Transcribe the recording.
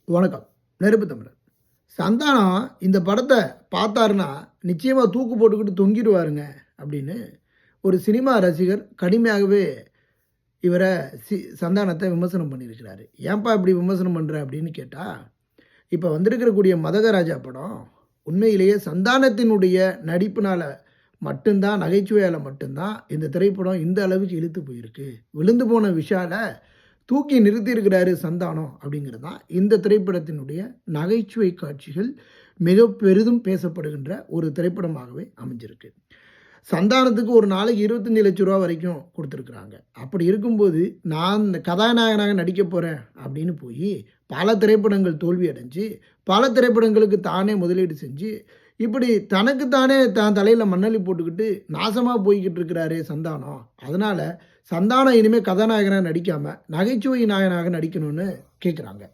வணக்கம். நெருப்பு தமிழர். சந்தானம் இந்த படத்தை பார்த்தாருன்னா, நிச்சயமா தூக்கு போட்டுக்கிட்டு தொங்கிருவாருங்க அப்படின்னு ஒரு சினிமா ரசிகர் கடுமையாகவே இவர சந்தானத்தை விமர்சனம் பண்ணியிருக்கிறாரு. ஏன்பா இப்படி விமர்சனம் பண்ற அப்படின்னு கேட்டா, இப்ப வந்திருக்கக்கூடிய மதகராஜா படம் உண்மையிலேயே சந்தானத்தினுடைய நடிப்புனால மட்டும்தான், நகைச்சுவையால மட்டும்தான் இந்த திரைப்படம் இந்த அளவுக்கு இழுத்து போயிருக்கு. விழுந்து போன விஷால தூக்கி நிறுத்தியிருக்கிறாரு சந்தானம் அப்படிங்கிறது தான் இந்த திரைப்படத்தினுடைய நகைச்சுவை காட்சிகள் மிக பெரிதும் பேசப்படுகின்ற ஒரு திரைப்படமாகவே அமைஞ்சிருக்கு. சந்தானத்துக்கு ஒரு நாளைக்கு 25 லட்ச ரூபா வரைக்கும் கொடுத்துருக்குறாங்க. அப்படி இருக்கும்போது நான் இந்த கதாநாயகனாக நடிக்க போகிறேன் அப்படின்னு போய் பல திரைப்படங்கள் தோல்வி அடைஞ்சு, பல திரைப்படங்களுக்கு தானே முதலீடு செஞ்சு, இப்படி தனக்குத்தானே தான் தலையில் மண்ணள்ளி போட்டுக்கிட்டு நாசமாக போய்கிட்டு இருக்கிறாரே சந்தானம். அதனால் சந்தானம் இனிமேல் கதாநாயகனாக நடிக்காமல் நகைச்சுவை நாயகனாக நடிக்கணும்னு கேட்குறாங்க.